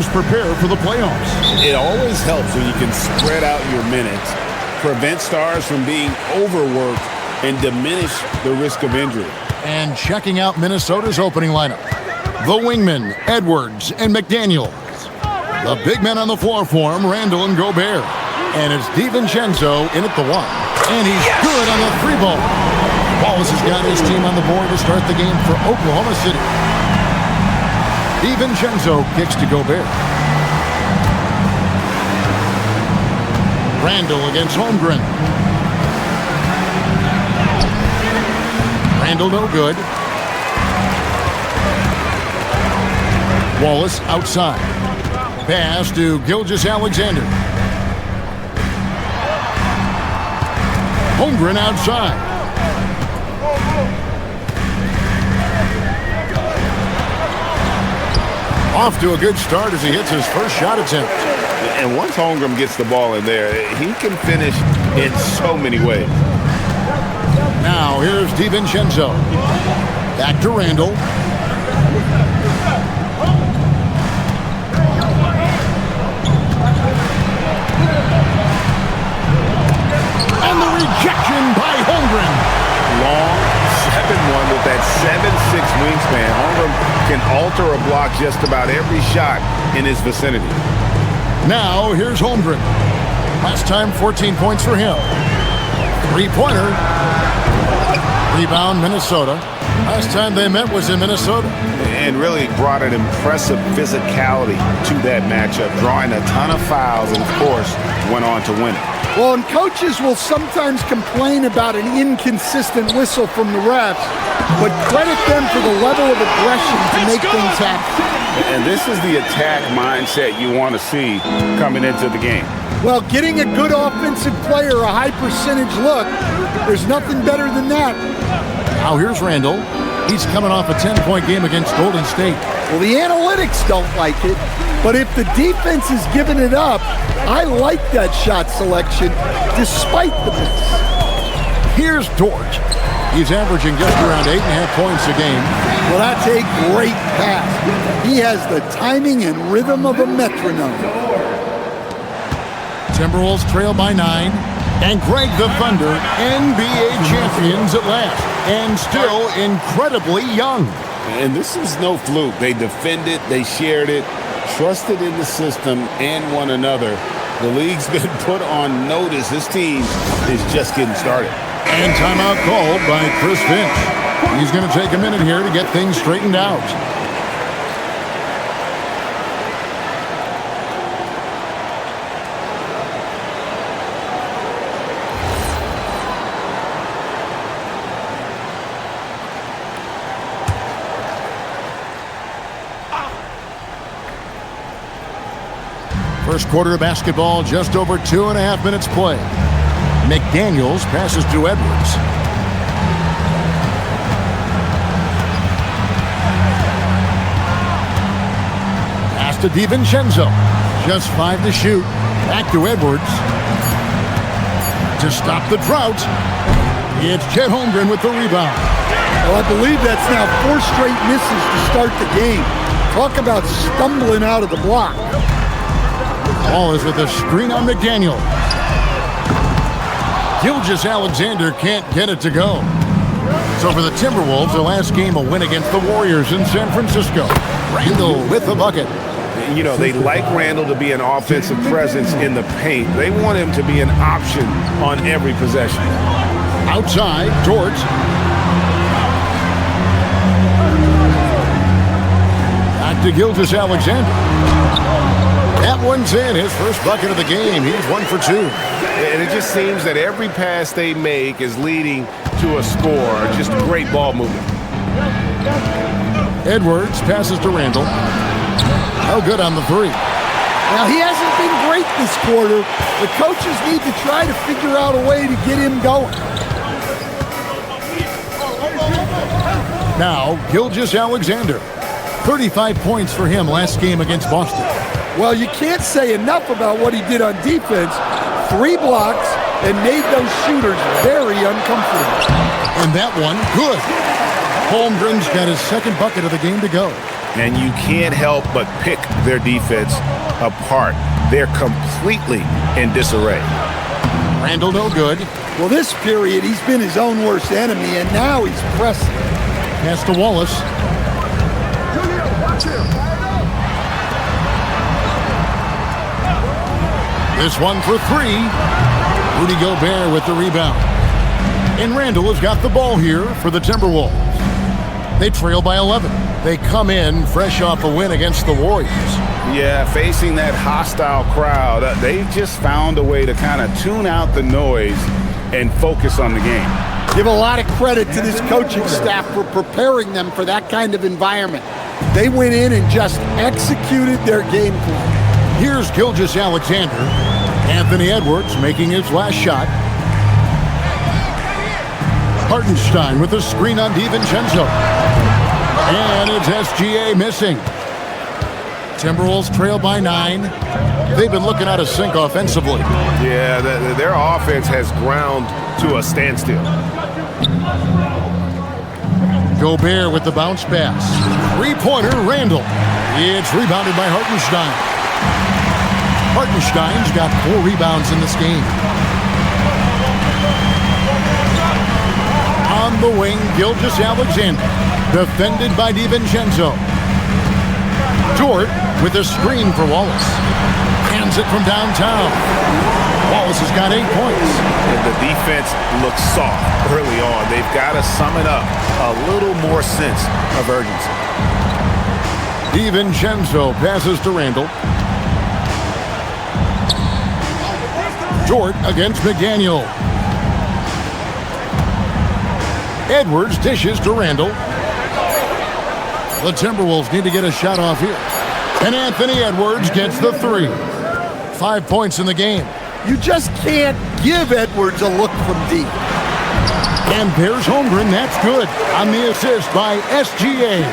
teams prepare for the playoffs. It always helps when you can spread out your minutes, prevent stars from being overworked, and diminish the risk of injury. And checking out Minnesota's opening lineup, the wingmen, Edwards and McDaniels. The big men on the floor for him, Randall and Gobert. And it's DiVincenzo in at the one. And he's good on the three ball. Wallace has got his team on the board to start the game for Oklahoma City. DiVincenzo kicks to Gobert. Randall against Holmgren. Randall no good. Wallace outside. Pass to Gilgeous-Alexander. Holmgren outside. Off to a good start as he hits his first shot attempt. And once Holmgren gets the ball in there, he can finish in so many ways. Now here's DiVincenzo. Back to Randall. And the rejection by Holmgren. Long 7-1 with that 7'6" wingspan. Holmgren can alter a block just about every shot in his vicinity. Now here's Holmgren. Last time 14 points for him. Three-pointer. Rebound Minnesota. Last time they met was in Minnesota. And really brought an impressive physicality to that matchup, drawing a ton of fouls and, of course, went on to win it. Well, and coaches will sometimes complain about an inconsistent whistle from the refs, but credit them for the level of aggression to make things happen. And this is the attack mindset you want to see coming into the game. Well, getting a good offensive player a high percentage look, there's nothing better than that. Now here's Randall. He's coming off a 10-point game against Golden State. Well, the analytics don't like it, but if the defense is giving it up, I like that shot selection despite the miss. Here's Dort. He's averaging just around 8.5 points a game. Well, that's a great pass. He has the timing and rhythm of a metronome. Timberwolves trail by 9. And Greg the Thunder, NBA champions at last. And still incredibly young. And this is no fluke. They defended, they shared it, trusted in the system and one another. The league's been put on notice. This team is just getting started. And timeout called by Chris Finch. He's going to take a minute here to get things straightened out. First quarter of basketball, just over 2.5 minutes play. McDaniels passes to Edwards. Pass to DiVincenzo. Just 5 to shoot. Back to Edwards. To stop the drought, it's Chet Holmgren with the rebound. Well, I believe that's now 4 straight misses to start the game. Talk about stumbling out of the block. Ball is with a screen on McDaniel. Gilgeous-Alexander can't get it to go. So for the Timberwolves, their last game a win against the Warriors in San Francisco. Randall with the bucket. You know, they like Randall to be an offensive presence in the paint. They want him to be an option on every possession. Outside, Dort. Back to Gilgeous-Alexander. That one's in, his first bucket of the game. He's 1 for 2. And it just seems that every pass they make is leading to a score. Just great ball movement. Edwards passes to Randall. No good on the 3. Now, he hasn't been great this quarter. The coaches need to try to figure out a way to get him going. Now, Gilgeous-Alexander. 35 points for him last game against Boston. Well, you can't say enough about what he did on defense. 3 blocks and made those shooters very uncomfortable. And that one, good. Holmgren's got his second bucket of the game to go. and you can't help but pick their defense apart. They're completely in disarray. Randall no good. Well, this period, he's been his own worst enemy, and now he's pressing. Pass to Wallace. This one for three. Rudy Gobert with the rebound. And Randall has got the ball here for the Timberwolves. They trail by 11. They come in fresh off a win against the Warriors. Yeah, facing that hostile crowd, they've just found a way to kind of tune out the noise and focus on the game. Give a lot of credit to this coaching staff for preparing them for that kind of environment. They went in and just executed their game plan. Here's Gilgeous-Alexander. Anthony Edwards making his last shot. Hartenstein with a screen on DiVincenzo. And it's SGA missing. Timberwolves trail by 9. They've been looking out of sync offensively. Yeah, their offense has ground to a standstill. Gobert with the bounce pass. Three-pointer, Randall. It's rebounded by Hartenstein. Hartenstein's got 4 rebounds in this game. On the wing, Gilgeous-Alexander. Defended by DiVincenzo. Dort with a screen for Wallace. Hands it from downtown. Wallace has got 8 points. And the defense looks soft early on. They've got to sum it up. A little more sense of urgency. DiVincenzo passes to Randall. Dort against McDaniel. Edwards dishes to Randall. The Timberwolves need to get a shot off here. And Anthony Edwards gets the 3. 5 points in the game. You just can't give Edwards a look from deep. And there's Holmgren. That's good on the assist by SGA.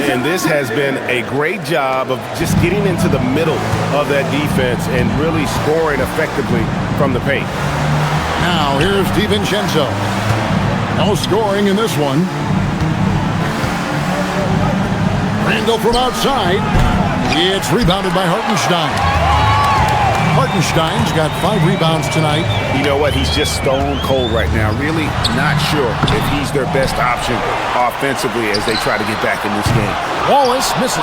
And this has been a great job of just getting into the middle of that defense and really scoring effectively from the paint. Now here's DiVincenzo. No scoring in this one. Randall from outside. It's rebounded by Hartenstein. Hartenstein's got 5 rebounds tonight. You know what? He's just stone cold right now. Really not sure if he's their best option offensively as they try to get back in this game. Wallace misses.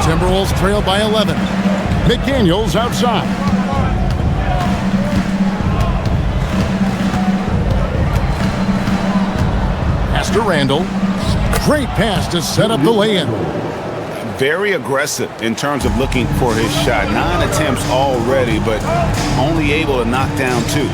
Timberwolves trail by 11. McDaniels outside. Pass to Randall. Great pass to set up the lay-in. Very aggressive in terms of looking for his shot. 9 attempts already, but only able to knock down 2.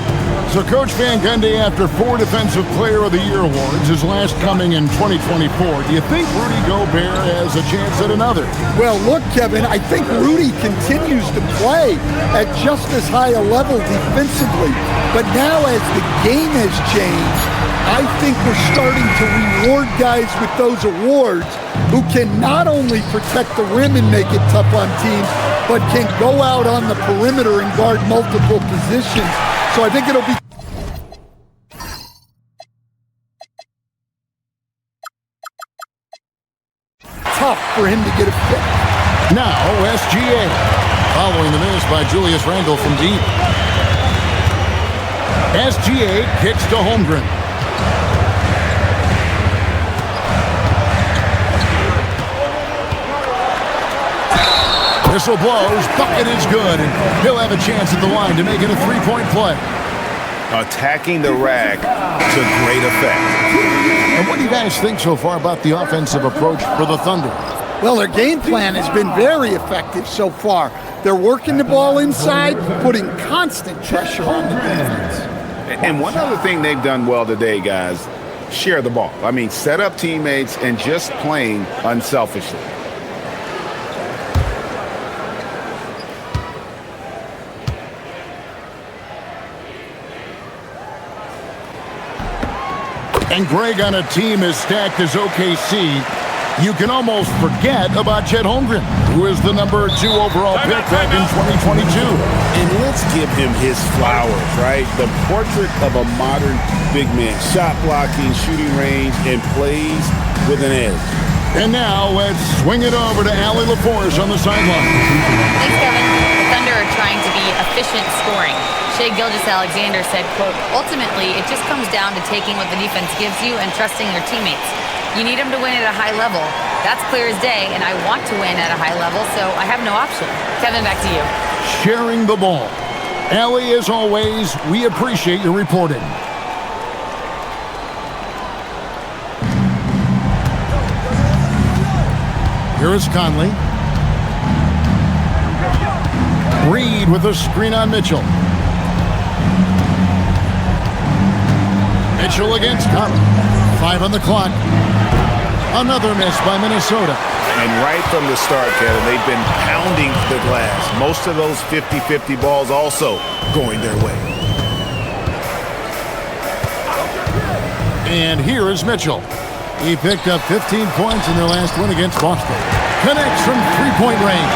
So Coach Van Gundy, after 4 Defensive Player of the Year awards, his last coming in 2024, do you think Rudy Gobert has a chance at another? Well, look, Kevin, I think Rudy continues to play at just as high a level defensively. But now as the game has changed, I think we're starting to reward guys with those awards who can not only protect the rim and make it tough on teams, but can go out on the perimeter and guard multiple positions. So I think it'll be tough for him to get a pick. Now SGA, following the miss by Julius Randle from deep. SGA kicks to Holmgren. Whistle blows, bucket is good, and he'll have a chance at the line to make it a 3-point play. Attacking the rack to great effect. And what do you guys think so far about the offensive approach for the Thunder? Well, their game plan has been very effective so far. They're working the ball inside, putting constant pressure on the defense. And one other thing they've done well today, guys, share the ball. I mean, set up teammates and just playing unselfishly. And Greg, on a team as stacked as OKC, you can almost forget about Chet Holmgren, who is the number 2 overall pick back in 2022. And let's give him his flowers, right? The portrait of a modern big man. Shot blocking, shooting range, and plays with an edge. And now let's swing it over to Allie LaForce on the sideline. Thanks, Kevin. The Thunder are trying to be efficient scoring. Shai Gilgeous-Alexander said, quote, ultimately, it just comes down to taking what the defense gives you and trusting your teammates. You need them to win at a high level. That's clear as day, and I want to win at a high level, so I have no option. Kevin, back to you. Sharing the ball. Allie, as always, we appreciate your reporting. Here is Conley. Reed with a screen on Mitchell. Mitchell against Conley. 5 on the clock. Another miss by Minnesota. And right from the start, Kevin, they've been pounding the glass. Most of those 50-50 balls also going their way. And here is Mitchell. He picked up 15 points in their last win against Boston. Connects from three-point range.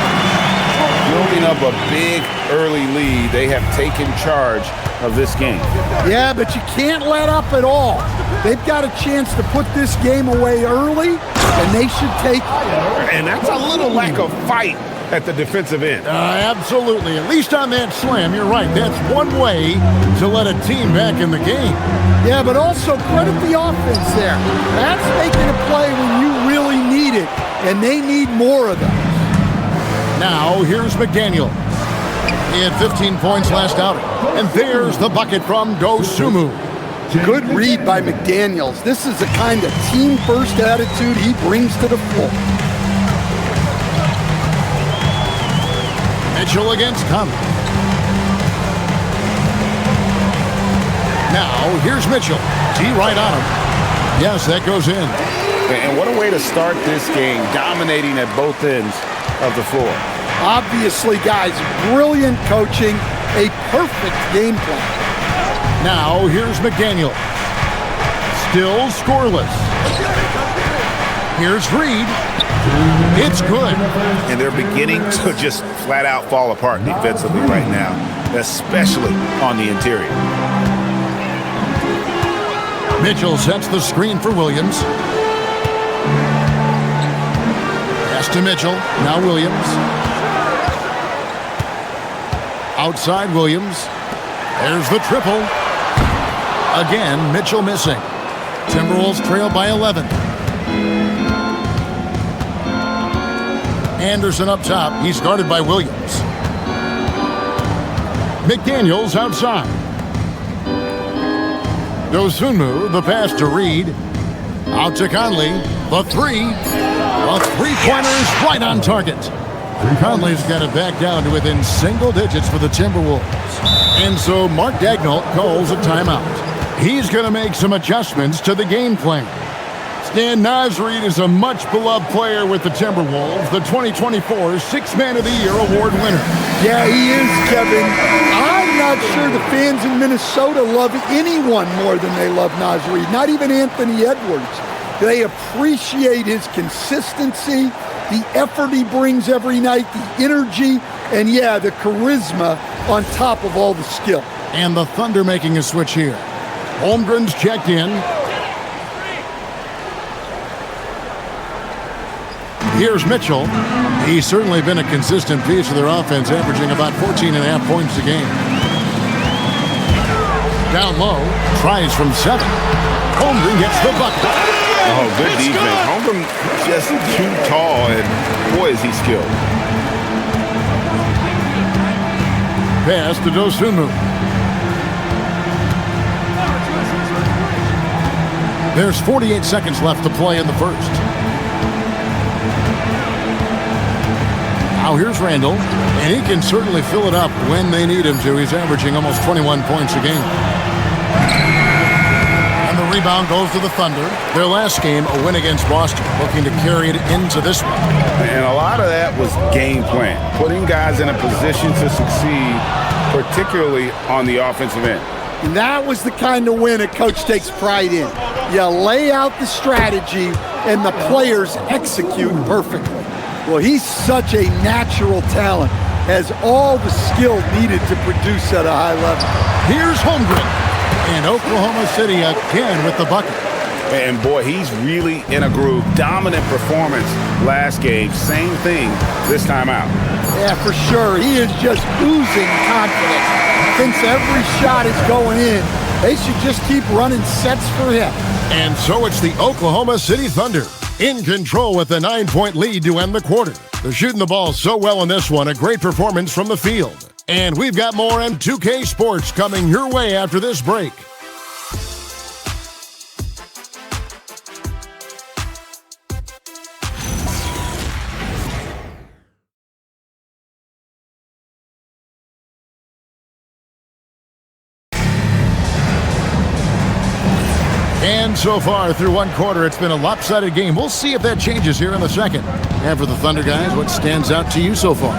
Building up a big early lead. They have taken charge of this game. Yeah, but you can't let up at all. They've got a chance to put this game away early, and they should take it. And that's a little lack of fight at the defensive end. Absolutely. At least on that slam, you're right. That's one way to let a team back in the game. Yeah, but also credit the offense there. That's making a play when you really need it, and they need more of those. Now, here's McDaniel. He had 15 points last outing. And there's the bucket from Dosunmu. Good read by McDaniels. This is the kind of team-first attitude he brings to the floor. Mitchell against Conley. Now, here's Mitchell. T right on him. Yes, that goes in. And what a way to start this game, dominating at both ends of the floor. Obviously, guys, brilliant coaching, a perfect game plan. Now, here's McDaniel. Still scoreless. Here's Reed. It's good. And they're beginning to just flat out fall apart defensively right now, especially on the interior. Mitchell sets the screen for Williams. Pass to Mitchell. Now Williams. Outside Williams. There's the triple. Again, Mitchell missing. Timberwolves trail by 11. Anderson up top. He's guarded by Williams. McDaniels outside. Dosunmu, the pass to Reed. Out to Conley. The three. The three-pointers right on target. Conley's got it back down to within single digits for the Timberwolves. And so Mark Daigneault calls a timeout. He's going to make some adjustments to the game plan. Stan Nasreed is a much-beloved player with the Timberwolves, the 2024 Sixth Man of the Year award winner. Yeah, he is, Kevin. I'm not sure the fans in Minnesota love anyone more than they love Nasreed, not even Anthony Edwards. They appreciate his consistency, the effort he brings every night, the energy, and yeah, the charisma on top of all the skill. And the Thunder making a switch here. Holmgren's checked in. Here's Mitchell. He's certainly been a consistent piece of their offense, averaging about 14.5 points a game. Down low, tries from 7. Holmgren gets the bucket. Oh, good defense. Holmgren just too tall, and boy, is he skilled. Pass to Dosunmu. There's 48 seconds left to play in the first. Now here's Randall, and he can certainly fill it up when they need him to. He's averaging almost 21 points a game. And the rebound goes to the Thunder. Their last game, a win against Boston, looking to carry it into this one. And a lot of that was game plan, putting guys in a position to succeed, particularly on the offensive end. And that was the kind of win a coach takes pride in. You lay out the strategy, and the players execute perfectly. Well, he's such a natural talent, has all the skill needed to produce at a high level. Here's Holmgren, and Oklahoma City again with the bucket. And, boy, he's really in a groove. Dominant performance last game. Same thing this time out. Yeah, for sure. He is just oozing confidence. Thinks every shot is going in. They should just keep running sets for him. And so it's the Oklahoma City Thunder in control with a 9-point lead to end the quarter. They're shooting the ball so well in this one, a great performance from the field. And we've got more M2K Sports coming your way after this break. And so far through one quarter, it's been a lopsided game. We'll see if that changes here in the second. And for the Thunder guys, what stands out to you so far?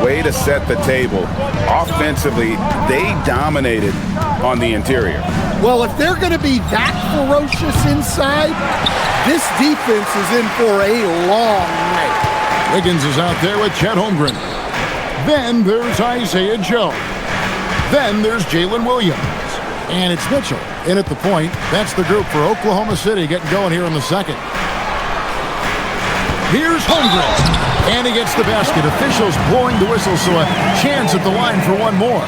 Way to set the table. Offensively, they dominated on the interior. Well, if they're going to be that ferocious inside, this defense is in for a long night. Wiggins is out there with Chet Holmgren. Then there's Isaiah Joe. Then there's Jalen Williams. And it's Mitchell in at the point. That's the group for Oklahoma City getting going here in the second. Here's Holmgren. And he gets the basket. Officials blowing the whistle, so a chance at the line for one more.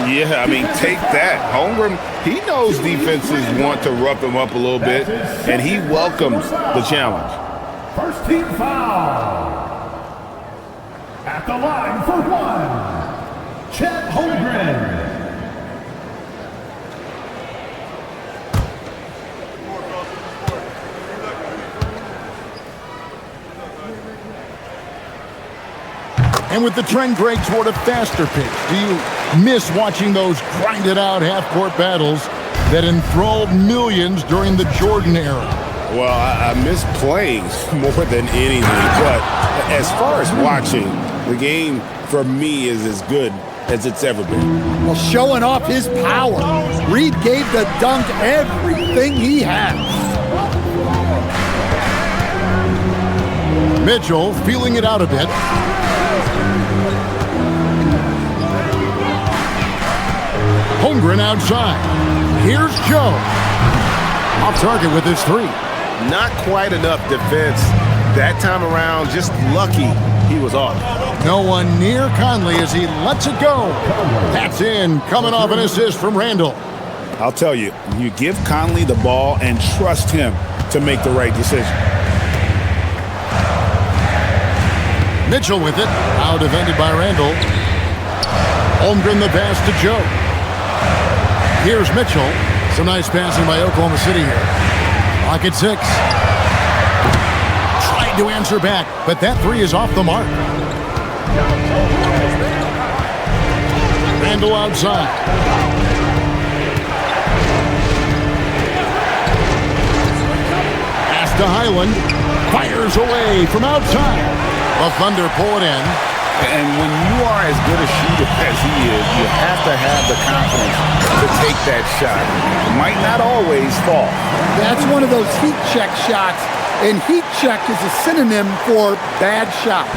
Yeah, I mean, take that. Holmgren, he knows defenses want to rough him up a little bit, and he welcomes the challenge. First team foul. At the line for one, Chet Holmgren. And with the trend break toward a faster pitch, do you miss watching those grinded-out half-court battles that enthralled millions during the Jordan era? Well, I miss playing more than anything, but as far as watching, the game for me is as good as it's ever been. Well, showing off his power. Reed gave the dunk everything he had. Mitchell feeling it out a bit. Holmgren outside. Here's Joe. Off target with his three. Not quite enough defense that time around. Just lucky he was off. No one near Conley as he lets it go. That's in. Coming off an assist from Randall. I'll tell you, you give Conley the ball and trust him to make the right decision. Mitchell with it. Now defended by Randall. Holmgren the pass to Joe. Here's Mitchell. Some nice passing by Oklahoma City here. Clock at 6. Tried to answer back, but that three is off the mark. Randall outside. Pass to Highland. Fires away from outside. The Thunder pull it in. And when you are as good a shooter as he is, you have to have the confidence to take that shot. It might not always fall. That's one of those heat check shots, and heat check is a synonym for bad shot.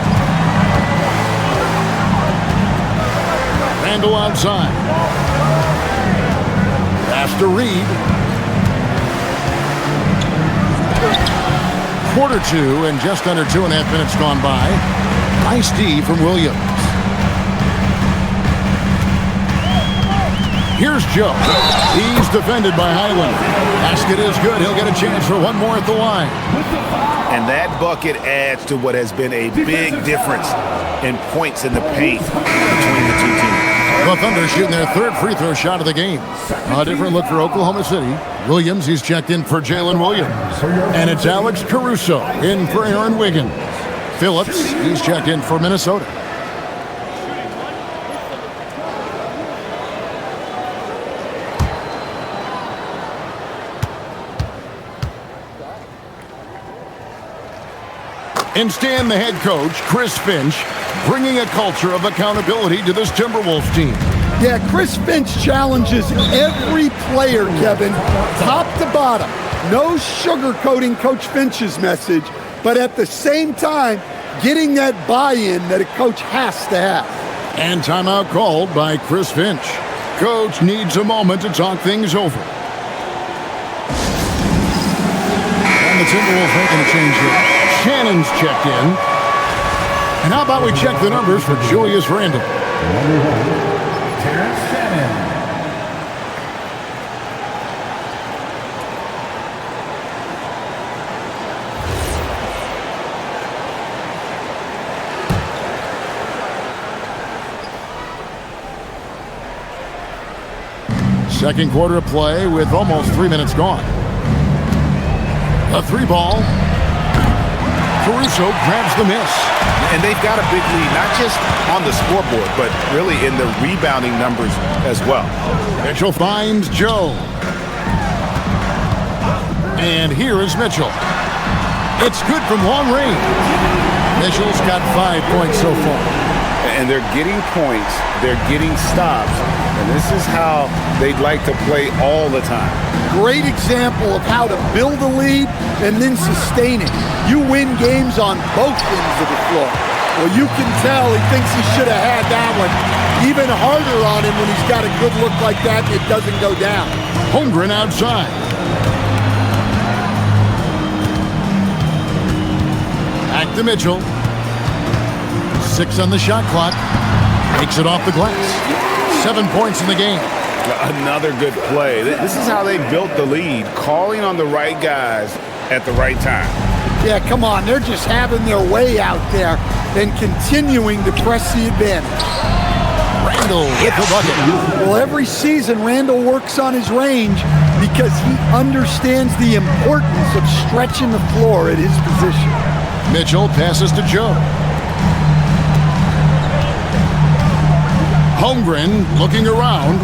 Randall outside. Pass to Reed. Quarter two and just under 2.5 minutes gone by. Nice D from Williams. Here's Joe. He's defended by Highland. Basket is good. He'll get a chance for one more at the line. And that bucket adds to what has been a big difference in points in the paint between the two teams. The Thunder shooting their third free throw shot of the game. A different look for Oklahoma City. Williams, he's checked in for Jalen Williams. And it's Alex Caruso in for Aaron Wiggins. Phillips, he's checked in for Minnesota. And Stan, the head coach, Chris Finch, bringing a culture of accountability to this Timberwolves team. Yeah, Chris Finch challenges every player, Kevin, top to bottom. No sugarcoating Coach Finch's message, but at the same time, getting that buy-in that a coach has to have. And timeout called by Chris Finch. Coach needs a moment to talk things over. the Timberwolves making a change here. Shannon's checked in. And how about we check the numbers for Julius Randle? Number 1, Terrence Shannon. Second quarter of play with almost 3 minutes gone. A 3-ball. Caruso grabs the miss. And they've got a big lead, not just on the scoreboard, but really in the rebounding numbers as well. Mitchell finds Joe. And here is Mitchell. It's good from long range. Mitchell's got 5 points so far. And they're getting points, they're getting stops, and this is how they'd like to play all the time. Great example of how to build a lead and then sustain it. You win games on both ends of the floor. Well, you can tell he thinks he should have had that one. Even harder on him when he's got a good look like that and it doesn't go down. Holmgren outside. Back to Mitchell. 6 on the shot clock. Makes it off the glass. 7 points in the game. Another good play. This is how they built the lead, calling on the right guys at the right time. Yeah, come on. They're just having their way out there and continuing to press the advantage. Randle with the bucket. Well, every season, Randle works on his range because he understands the importance of stretching the floor at his position. Mitchell passes to Joe. Holmgren looking around.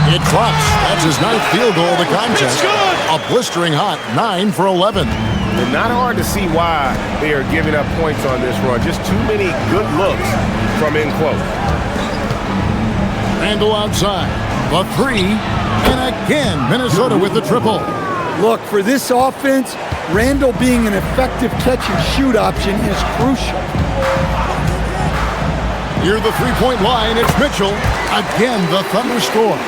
It drops. That's his 9th field goal of the contest. A blistering hot 9 for 11. And not hard to see why they are giving up points on this run. Just too many good looks from in close. Randle outside. The 3. And again, Minnesota with the triple. Look, for this offense, Randle being an effective catch-and-shoot option is crucial. Near the three-point line, it's Mitchell. Again, the Thunder score.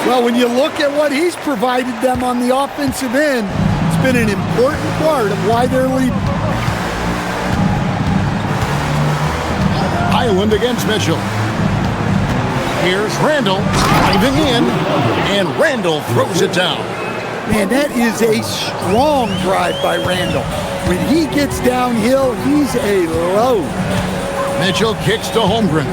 Well, when you look at what he's provided them on the offensive end, it's been an important part of why they're leading. Highland against Mitchell. Here's Randle driving in, and Randle throws it down. Man, that is a strong drive by Randle. When he gets downhill, he's a load. Mitchell kicks to Holmgren.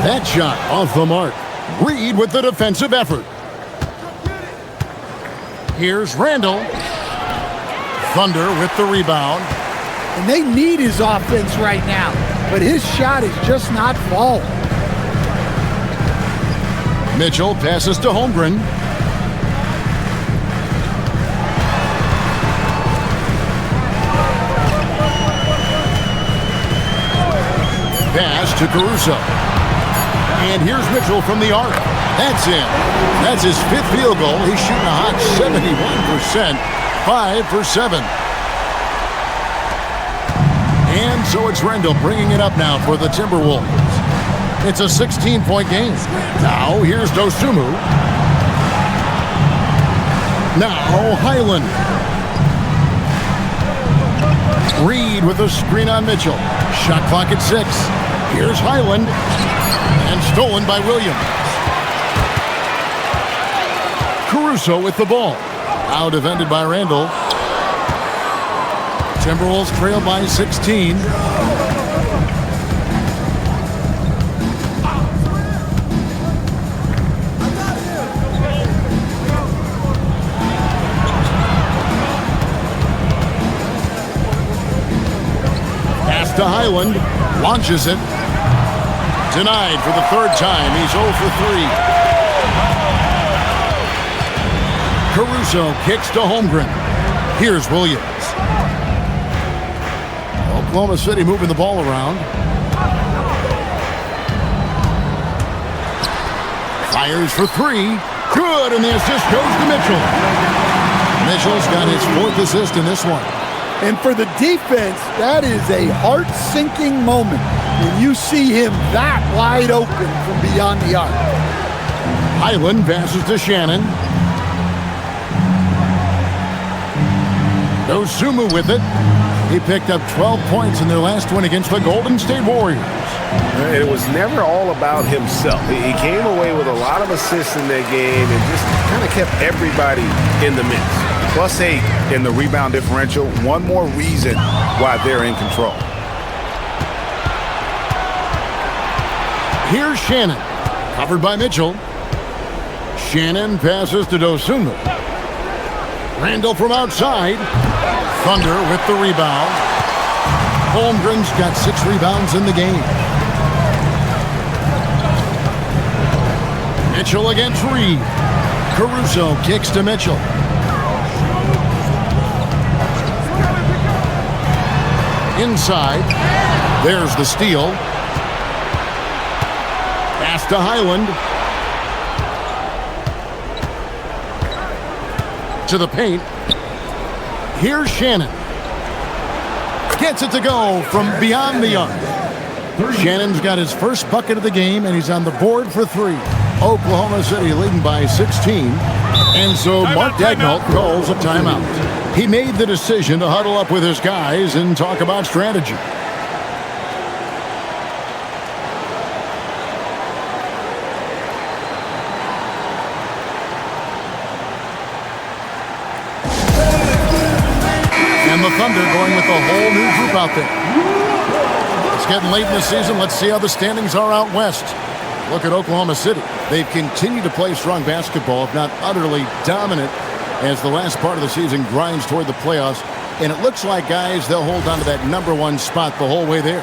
That shot off the mark. Reed with the defensive effort. Here's Randle. Thunder with the rebound. And they need his offense right now, but his shot is just not falling. Mitchell passes to Holmgren. Pass to Caruso. And here's Mitchell from the arc. That's in. That's his 5th field goal. He's shooting a hot 71%. 5 for 7. And so it's Randle bringing it up now for the Timberwolves. It's a 16-point game. Now, here's Dosunmu. Now, Highland. Reed with a screen on Mitchell. Shot clock at 6. Here's Highland. And stolen by Williams. Caruso with the ball. Now defended by Randle. Timberwolves trail by 16. Pass to Highland. Launches it. Denied for the 3rd time. He's 0 for 3. Caruso kicks to Holmgren. Here's Williams. Oklahoma City moving the ball around. Fires for 3. Good, and the assist goes to Mitchell. Mitchell's got his 4th assist in this one. And for the defense, that is a heart-sinking moment when you see him that wide open from beyond the arc. Highland passes to Shannon. Dosunmu with it. He picked up 12 points in their last win against the Golden State Warriors. It was never all about himself. He came away with a lot of assists in that game and just kind of kept everybody in the mix. +8 in the rebound differential. One more reason why they're in control. Here's Shannon. Covered by Mitchell. Shannon passes to Dosunmu. Randall from outside. Thunder with the rebound. Holmgren's got 6 rebounds in the game. Mitchell against Reed. Caruso kicks to Mitchell. Inside. There's the steal. Pass to Highland. To the paint. Here's Shannon. Gets it to go from beyond the arc. Shannon's got his first bucket of the game, and he's on the board for 3. Oklahoma City leading by 16. And so Mark Daigneault calls a timeout. He made the decision to huddle up with his guys and talk about strategy. And the Thunder going with a whole new group out there. It's getting late in the season. Let's see how the standings are out west. Look at Oklahoma City. They've continued to play strong basketball, if not utterly dominant, as the last part of the season grinds toward the playoffs. And it looks like, guys, they'll hold on to that #1 spot the whole way there.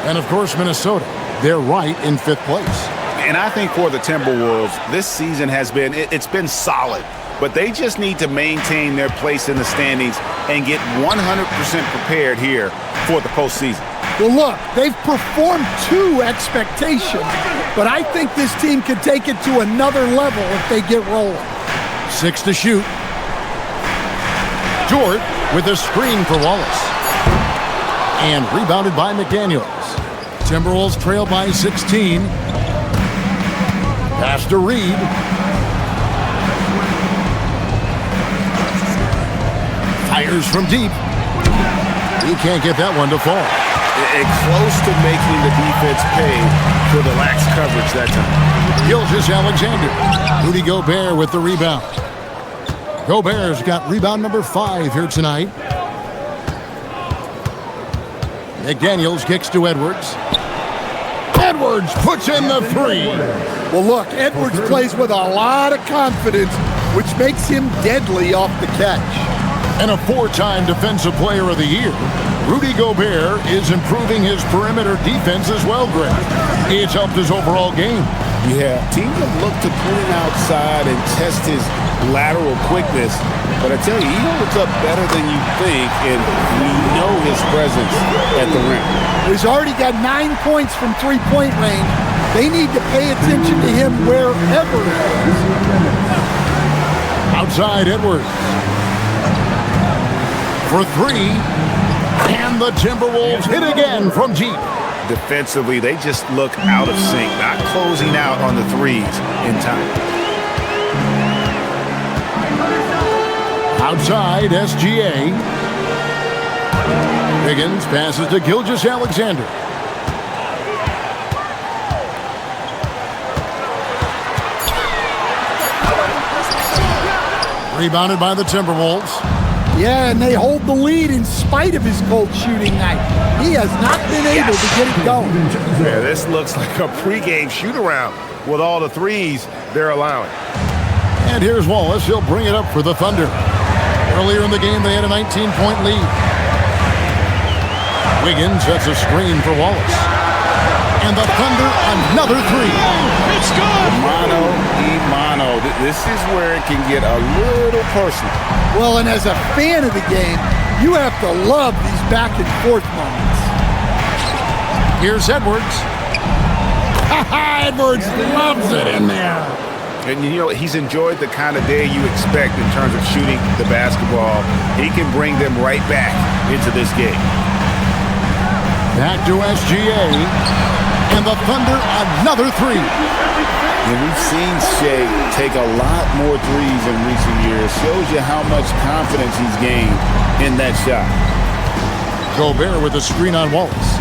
And, of course, Minnesota. They're right in 5th place. And I think for the Timberwolves, this season has been, it's been solid. But they just need to maintain their place in the standings and get 100% prepared here for the postseason. Well, look, they've performed to expectation, but I think this team can take it to another level if they get rolling. 6 to shoot. Dort with a screen for Wallace. And rebounded by McDaniels. Timberwolves trail by 16. Pass to Reed. Fires from deep. He can't get that one to fall. And close to making the defense pay for the lax coverage that time. Gilgeous-Alexander. Rudy Gobert with the rebound. Gobert's got rebound number 5 here tonight. McDaniels kicks to Edwards. Edwards puts in the 3. Well, look, Edwards plays with a lot of confidence, which makes him deadly off the catch. And a 4-time Defensive Player of the Year. Rudy Gobert is improving his perimeter defense as well, Greg. It's helped his overall game. Yeah, teams have looked to pull him outside and test his lateral quickness. But I tell you, he holds up better than you think, and we know his presence at the rim. He's already got 9 points from 3-point range. They need to pay attention to him wherever he is. Outside Edwards. For 3. And the Timberwolves hit again from deep. Defensively, they just look out of sync, not closing out on the threes in time. Outside SGA. Higgins passes to Gilgeous-Alexander. Rebounded by the Timberwolves. Yeah, and they hold the lead in spite of his cold shooting night. He has not been able to get it going. Yeah, this looks like a pregame shoot-around with all the threes they're allowing. And here's Wallace. He'll bring it up for the Thunder. Earlier in the game, they had a 19-point lead. Wiggins sets a screen for Wallace. And the Thunder, another 3. It's good! Mano. This is where it can get a little personal. Well, and as a fan of the game, you have to love these back-and-forth moments. Here's Edwards. Edwards loves it in there. And, you know, he's enjoyed the kind of day you expect in terms of shooting the basketball. He can bring them right back into this game. Back to SGA. And the Thunder, another three. And we've seen Shea take a lot more threes in recent years. Shows you how much confidence he's gained in that shot. Gobert with a screen on Wallace.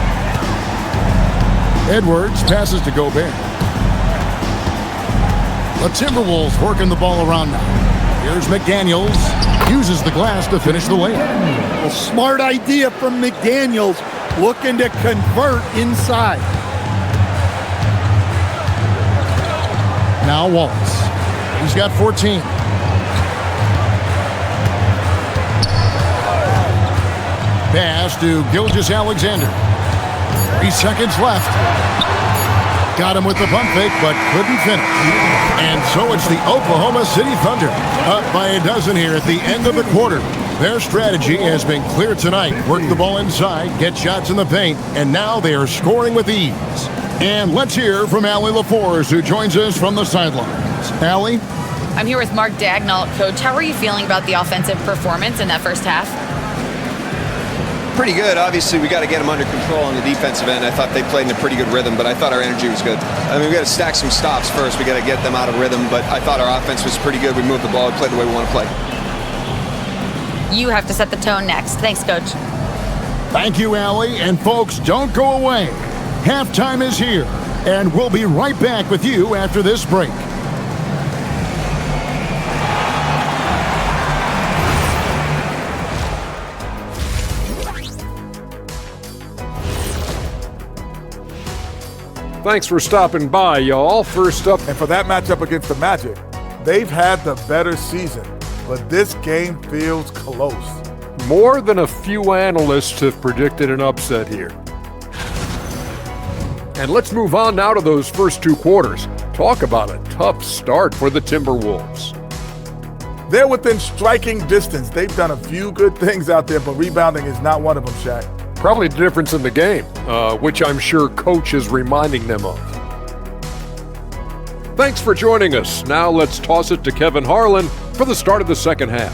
Edwards passes to Gobert. The Timberwolves working the ball around now. Here's McDaniels. Uses the glass to finish the layup. A smart idea from McDaniels, looking to convert inside. Now Wallace. He's got 14. Pass to Gilgeous-Alexander. 3 seconds left. Got him with the pump fake, but couldn't finish. And so it's the Oklahoma City Thunder up by a dozen here at the end of the quarter. Their strategy has been clear tonight. Work the ball inside, get shots in the paint, and now they are scoring with ease. And let's hear from Allie LaForce, who joins us from the sidelines. Allie? I'm here with Mark Dagnall. Coach, how are you feeling about the offensive performance in that first half? Pretty good. Obviously, we got to get them under control on the defensive end. I thought they played in a pretty good rhythm, but I thought our energy was good. I mean, we got to stack some stops first. We got to get them out of rhythm, but I thought our offense was pretty good. We moved the ball. We played the way we want to play. You have to set the tone next. Thanks, Coach. Thank you, Allie. And folks, don't go away. Halftime is here, and we'll be right back with you after this break. Thanks for stopping by, y'all. First up, and for that matchup against the Magic, they've had the better season, but this game feels close. More than a few analysts have predicted an upset here. And let's move on now to those first 2 quarters. Talk about a tough start for the Timberwolves. They're within striking distance. They've done a few good things out there, but rebounding is not one of them, Shaq. Probably the difference in the game, which I'm sure Coach is reminding them of. Thanks for joining us. Now let's toss it to Kevin Harlan for the start of the second half.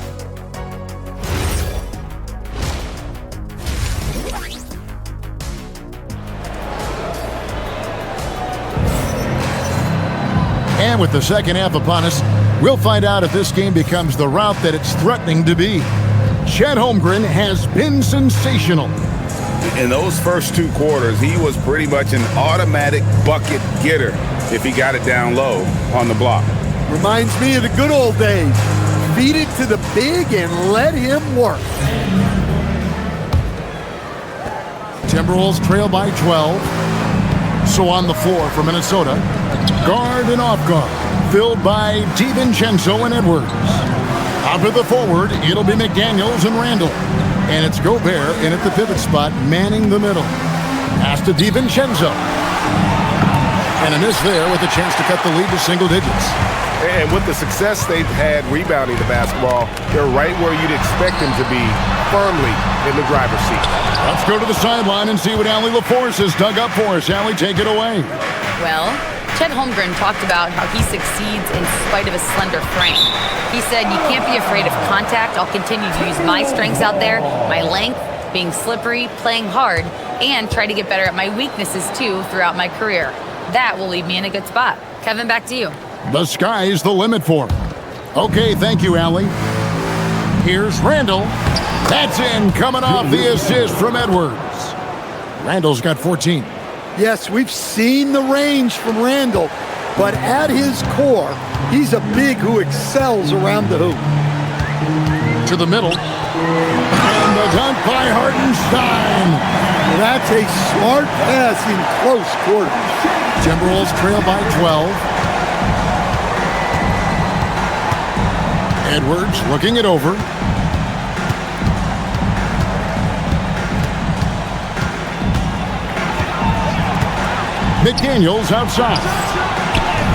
And with the second half upon us, we'll find out if this game becomes the route that it's threatening to be. Chet Holmgren has been sensational. In those first 2 quarters, he was pretty much an automatic bucket getter if he got it down low on the block. Reminds me of the good old days. Feed it to the big and let him work. Timberwolves trail by 12. So on the floor for Minnesota, guard and off guard, filled by DiVincenzo and Edwards. Out to the forward, it'll be McDaniels and Randall. And it's Gobert in at the pivot spot, manning the middle. Pass to DiVincenzo. And a miss there with a chance to cut the lead to single digits. And with the success they've had rebounding the basketball, they're right where you'd expect them to be, firmly in the driver's seat. Let's go to the sideline and see what Allie LaForce has dug up for us. Allie, take it away. Well, Chet Holmgren talked about how he succeeds in spite of his slender frame. He said, "You can't be afraid of contact. I'll continue to use my strengths out there, my length, being slippery, playing hard, and try to get better at my weaknesses too throughout my career. That will leave me in a good spot." Kevin, back to you. The sky's the limit for him. Okay, thank you, Allie. Here's Randall. That's in, coming off the assist from Edwards. Randall's got 14. Yes, we've seen the range from Randall, but at his core, he's a big who excels around the hoop. To the middle. And the dunk by Hartenstein. That's a smart pass in close quarters. Timberwolves trail by 12. Edwards looking it over. McDaniels outside.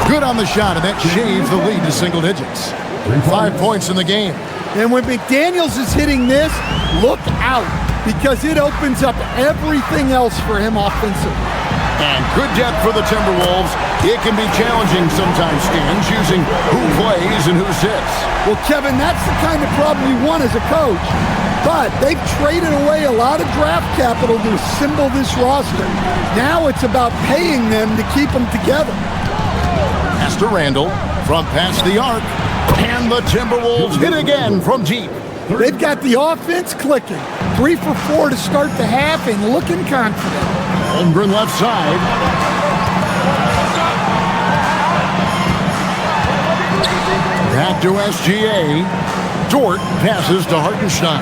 Good on the shot, and that shaves the lead to single digits. 5 points in the game. And when McDaniels is hitting this, look out, because it opens up everything else for him offensively. And good depth for the Timberwolves. It can be challenging sometimes, Stan, choosing who plays and who sits. Well, Kevin, that's the kind of problem you want as a coach. But they've traded away a lot of draft capital to assemble this roster. Now it's about paying them to keep them together. Pass to Randall from past the arc. And the Timberwolves hit again from deep. They've got the offense clicking. 3 for 4 to start the half and looking confident. Holmgren left side. Back to SGA. Dort passes to Hartenstein.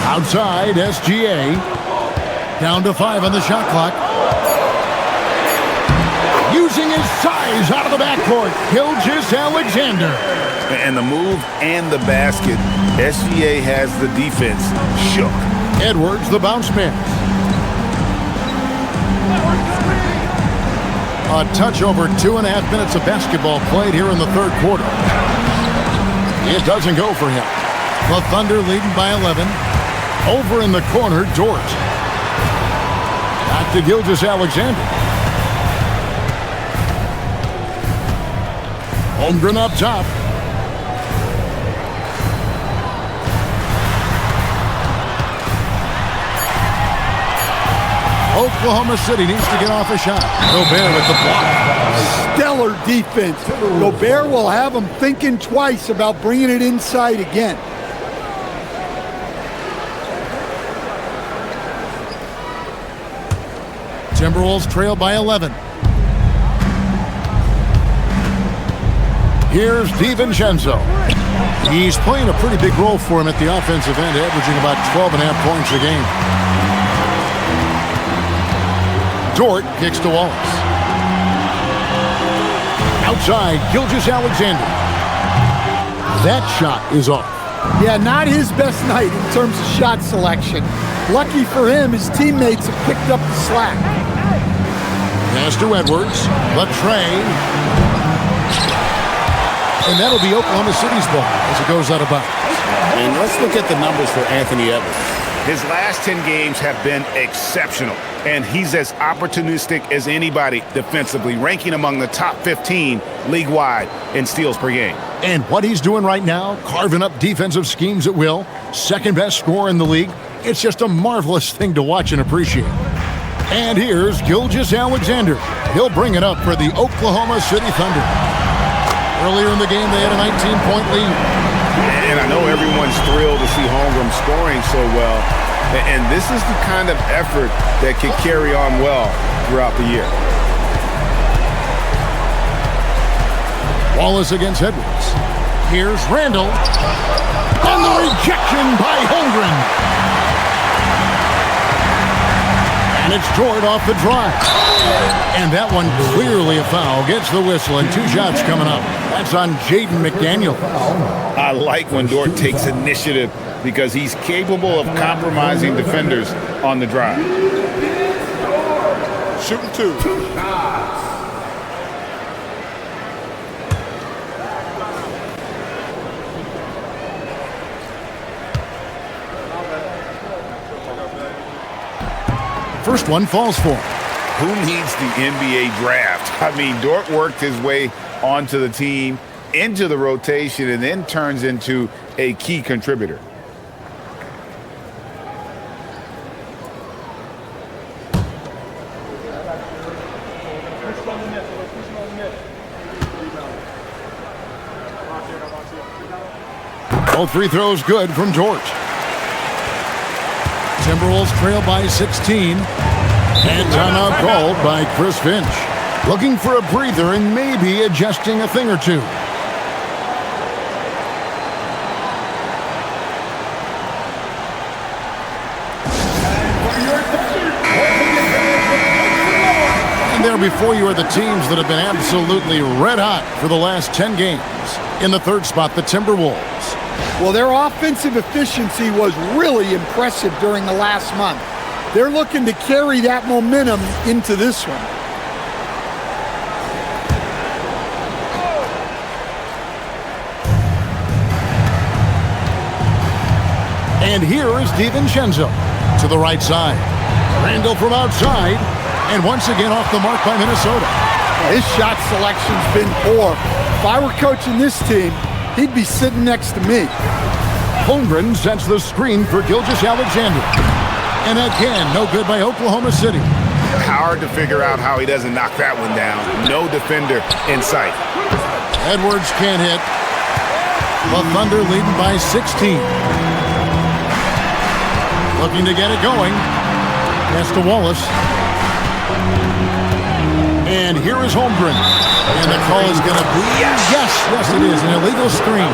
Outside, SGA. Down to 5 on the shot clock. Using his size out of the backcourt. Gilgeous-Alexander. And the move and the basket, SGA has the defense shook. Edwards, the bounce pass. A touch over 2.5 minutes of basketball played here in the third quarter. It doesn't go for him. The Thunder leading by 11. Over in the corner, Dort. Back to Gilgeous-Alexander. Holmgren up top. Oklahoma City needs to get off a shot. Gobert with the block. Stellar defense. Gobert will have them thinking twice about bringing it inside again. Timberwolves trail by 11. Here's DiVincenzo. He's playing a pretty big role for him at the offensive end, averaging about 12.5 points a game. Dort kicks to Wallace. Outside, Gilgeous-Alexander. That shot is off. Yeah, not his best night in terms of shot selection. Lucky for him, his teammates have picked up the slack. Pass to Edwards. Latre. And that'll be Oklahoma City's ball as it goes out of bounds. And let's look at the numbers for Anthony Edwards. His last 10 games have been exceptional, and he's as opportunistic as anybody defensively, ranking among the top 15 league-wide in steals per game. And what he's doing right now, carving up defensive schemes at will, second best scorer in the league, it's just a marvelous thing to watch and appreciate. And here's Gilgeous-Alexander. He'll bring it up for the Oklahoma City Thunder. Earlier in the game, they had a 19-point lead. And I know everyone's thrilled to see Holmgren scoring so well. And this is the kind of effort that can carry on well throughout the year. Wallace against Edwards. Here's Randall. And the rejection by Holmgren. And it's Dort off the drive. And that one clearly a foul. Gets the whistle and 2 shots coming up. That's on Jaden McDaniel. I like when Dort takes initiative because he's capable of compromising defenders on the drive. Shooting 2. First one falls for him. Who needs the NBA draft? I mean, Dort worked his way onto the team, into the rotation, and then turns into a key contributor. All 3 throws good from George. Timberwolves trail by 16. And timeout called by Chris Finch. Looking for a breather and maybe adjusting a thing or two. And there before you are the teams that have been absolutely red hot for the last 10 games. In the third spot, the Timberwolves. Well, their offensive efficiency was really impressive during the last month. They're looking to carry that momentum into this one. And here is DiVincenzo to the right side. Randall from outside. And once again off the mark by Minnesota. His shot selection's been poor. If I were coaching this team, he'd be sitting next to me. Holmgren sets the screen for Gilgeous-Alexander. And again, no good by Oklahoma City. Hard to figure out how he doesn't knock that one down. No defender in sight. Edwards can't hit. The Thunder leading by 16. Looking to get it going. Pass to Wallace. And here is Holmgren. And the call is going to be, yes, it is, an illegal screen.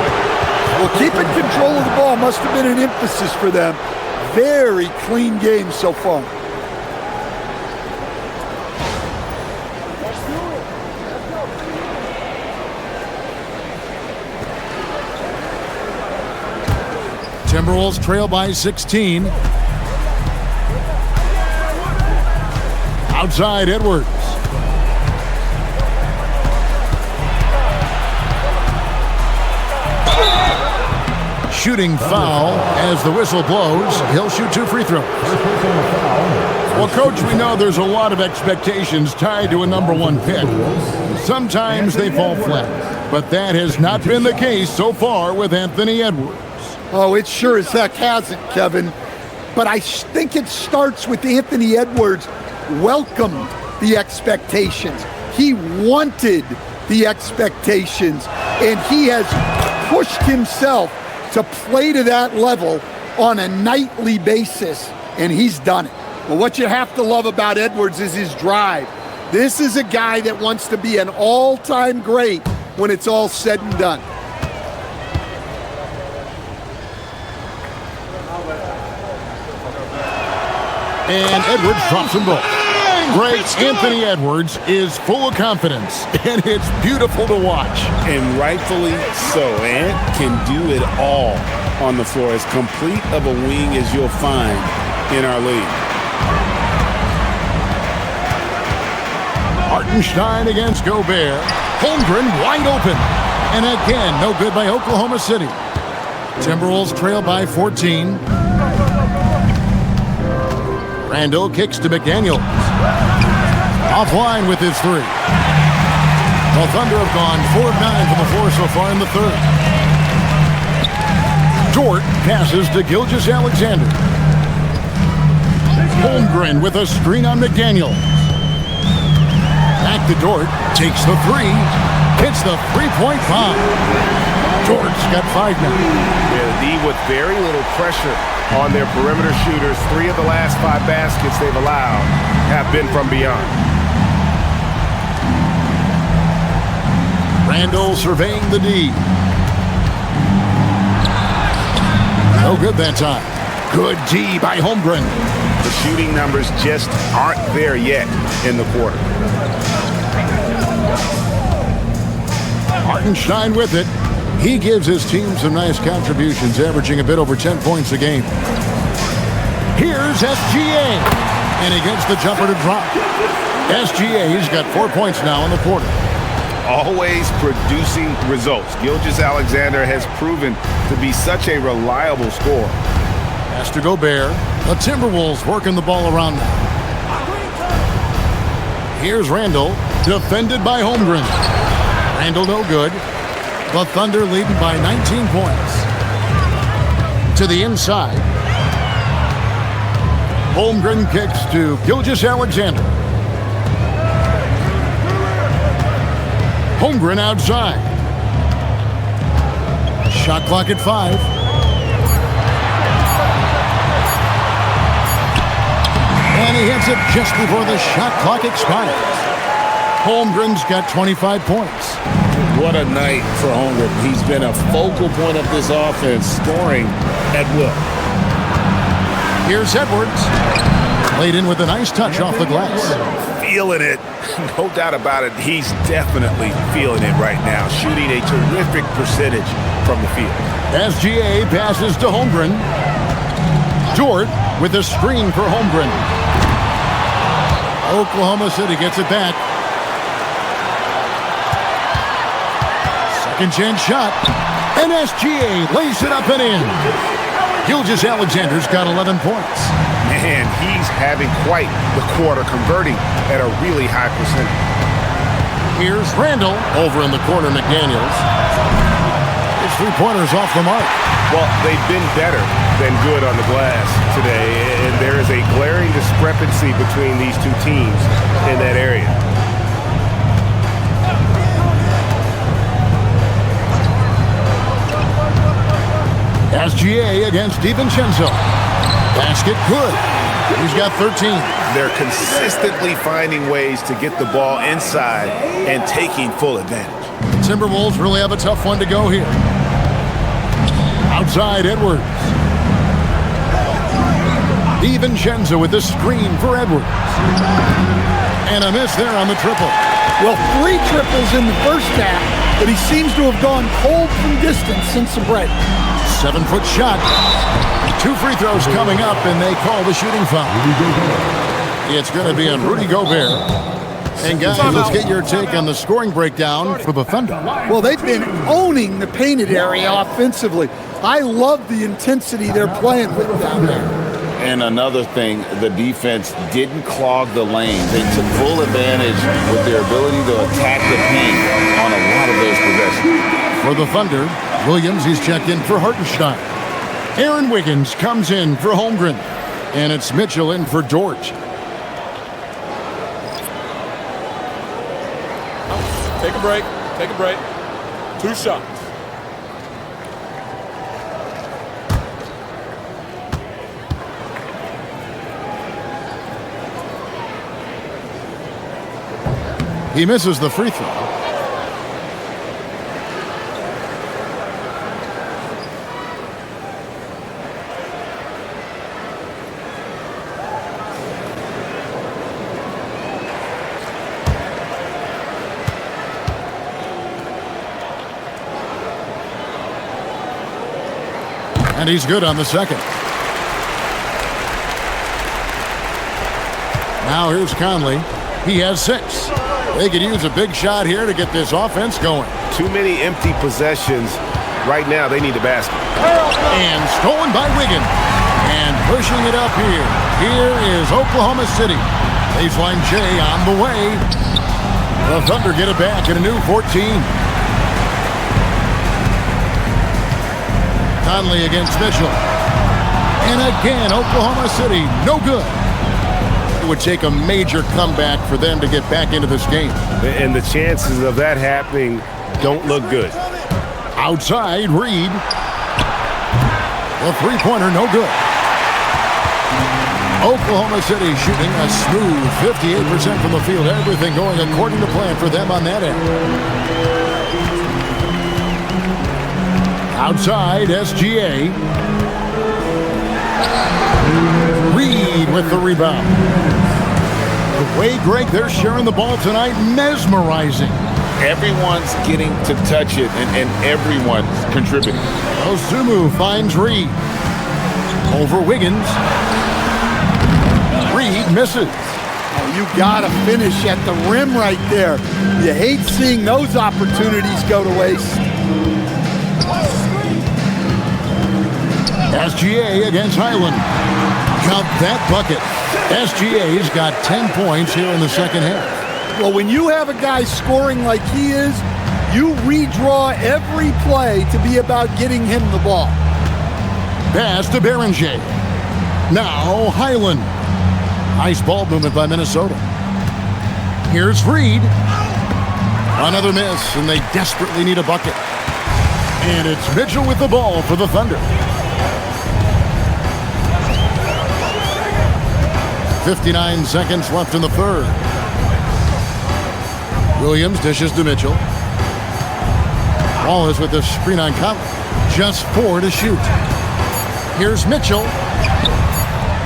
Well, keeping control of the ball must have been an emphasis for them. Very clean game so far. Timberwolves trail by 16. Outside Edwards. Shooting foul as the whistle blows. He'll shoot 2 free throws. Well, Coach, we know there's a lot of expectations tied to a #1 pick. Sometimes they fall flat, but that has not been the case so far with Anthony Edwards. Oh, it sure as heck hasn't, Kevin. But I think it starts with Anthony Edwards welcomed the expectations. He wanted the expectations, and he has pushed himself to play to that level on a nightly basis, and he's done it. Well, what you have to love about Edwards is his drive. This is a guy that wants to be an all-time great when it's all said and done. And Edwards drops them both. Greg, Anthony Edwards is full of confidence, and it's beautiful to watch. And rightfully so. Ant can do it all on the floor. As complete of a wing as you'll find in our league. Hartenstein against Gobert. Holmgren wide open. And again, no good by Oklahoma City. Timberwolves trail by 14. Randall kicks to McDaniels. Offline with his 3. The Thunder have gone 4 of 9 from the floor so far in the third. Dort passes to Gilgeous-Alexander. Holmgren with a screen on McDaniels. Back to Dort. Takes the 3. Hits the three-point bomb. Dort's got 5 now. Yeah, the D with very little pressure on their perimeter shooters. 3 of the last 5 baskets they've allowed have been from beyond. Randall surveying the D. No good that time. Good D by Holmgren. The shooting numbers just aren't there yet in the quarter. Hartenstein with it. He gives his team some nice contributions, averaging a bit over 10 points a game. Here's SGA. And he gets the jumper to drop. SGA's got 4 points now in the quarter. Always producing results. Gilgeous-Alexander has proven to be such a reliable scorer. Pass to Gobert. The Timberwolves working the ball around now. Here's Randall, defended by Holmgren. Randall no good. The Thunder leading by 19 points. To the inside. Holmgren kicks to Gilgeous-Alexander. Holmgren outside. Shot clock at 5. And he hits it just before the shot clock expires. Holmgren's got 25 points. What a night for Holmgren. He's been a focal point of this offense, scoring at will. Here's Edwards. Laid in with a nice touch off the glass. Feeling it. No doubt about it. He's definitely feeling it right now. Shooting a terrific percentage from the field. SGA passes to Holmgren. Dort with a screen for Holmgren. Oklahoma City gets it back. Second chance shot. And SGA lays it up and in. Gilgeous-Alexander's got 11 points. and he's having quite the quarter, converting at a really high percentage. Here's Randall over in the corner, McDaniels. His three-pointers off the mark. Well, they've been better than good on the glass today, and there is a glaring discrepancy between these two teams in that area. SGA against DiVincenzo. Basket good. He's got 13. They're consistently finding ways to get the ball inside and taking full advantage. Timberwolves really have a tough one to go here. Outside, Edwards. DiVincenzo with the screen for Edwards. And a miss there on the triple. Well, 3 triples in the first half, but he seems to have gone cold from distance since the break. 7-foot shot. 2 free throws coming up, and they call the shooting foul. It's going to be on Rudy Gobert. And guys, let's get your take on the scoring breakdown for the Thunder. Well, they've been owning the painted area offensively. I love the intensity they're playing with down there. And another thing, the defense didn't clog the lane. They took full advantage with their ability to attack the paint on a lot of those possessions. For the Thunder, Williams, he's checked in for Hartenstein. Aaron Wiggins comes in for Holmgren. And it's Mitchell in for George. Take a break. Take a break. 2 shots. He misses the free throw. And he's good on the second. Now here's Conley. He has 6. They could use a big shot here to get this offense going. Too many empty possessions. Right now, they need a basket. And stolen by Wiggins. And pushing it up here. Here is Oklahoma City. Baseline J on the way. The Thunder get it back in a new 14. Conley against Mitchell. And again, Oklahoma City, no good. It would take a major comeback for them to get back into this game. And the chances of that happening don't look good. Outside, Reed. The three-pointer, no good. Oklahoma City shooting a smooth 58% from the field. Everything going according to plan for them on that end. Outside, SGA. Reed with the rebound. The way, Greg, they're sharing the ball tonight, mesmerizing. Everyone's getting to touch it, and everyone's contributing. Osumu finds Reed. Over Wiggins. Reed misses. Oh, you got to finish at the rim right there. You hate seeing those opportunities go to waste. SGA against Highland. Count that bucket. SGA's got 10 points here in the second half. Well, when you have a guy scoring like he is, you redraw every play to be about getting him the ball. Pass to Berenger. Now Highland. Nice ball movement by Minnesota. Here's Reed. Another miss, and they desperately need a bucket. And it's Mitchell with the ball for the Thunder. 59 seconds left in the third. Williams dishes to Mitchell. Wallace with the screen on Conley. Just 4 to shoot. Here's Mitchell.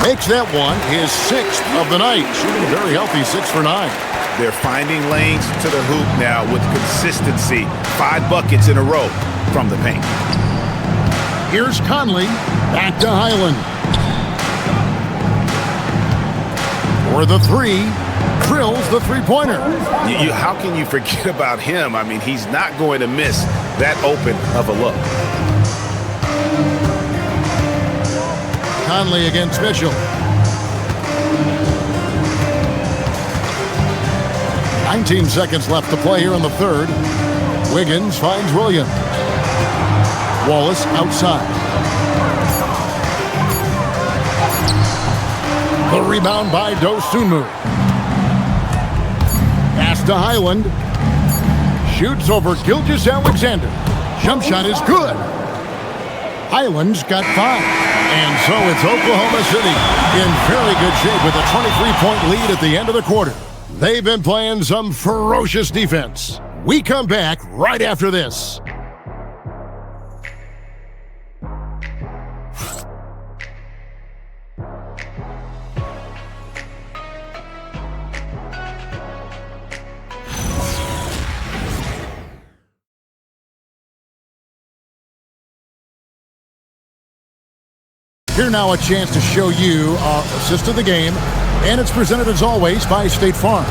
Makes that one his 6th of the night. Shooting very healthy, 6 for 9. They're finding lanes to the hoop now with consistency. 5 buckets in a row from the paint. Here's Conley. Back to Highland. For the 3, drills the three-pointer. How can you forget about him? I mean, he's not going to miss that open of a look. Conley against Mitchell. 19 seconds left to play here in the third. Wiggins finds Williams. Wallace outside. The rebound by Dosunmu. Pass to Highland. Shoots over Gilgeous-Alexander. Jump shot is good. Highland's got 5. And so it's Oklahoma City in very good shape with a 23-point lead at the end of the quarter. They've been playing some ferocious defense. We come back right after this. Here now a chance to show you our assist of the game, and it's presented as always by State Farm.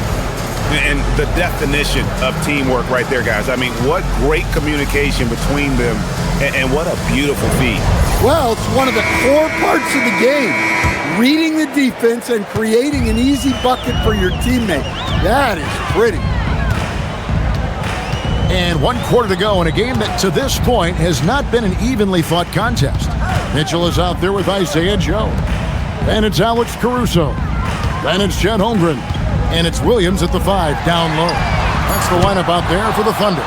And the definition of teamwork right there, guys. I mean, what great communication between them, and what a beautiful feat. Well, it's one of the core parts of the game. Reading the defense and creating an easy bucket for your teammate. That is pretty. And 1 quarter to go in a game that to this point has not been an evenly fought contest. Mitchell is out there with Isaiah Joe. Then it's Alex Caruso. Then it's Chet Holmgren. And it's Williams at the 5 down low. That's the lineup out there for the Thunder.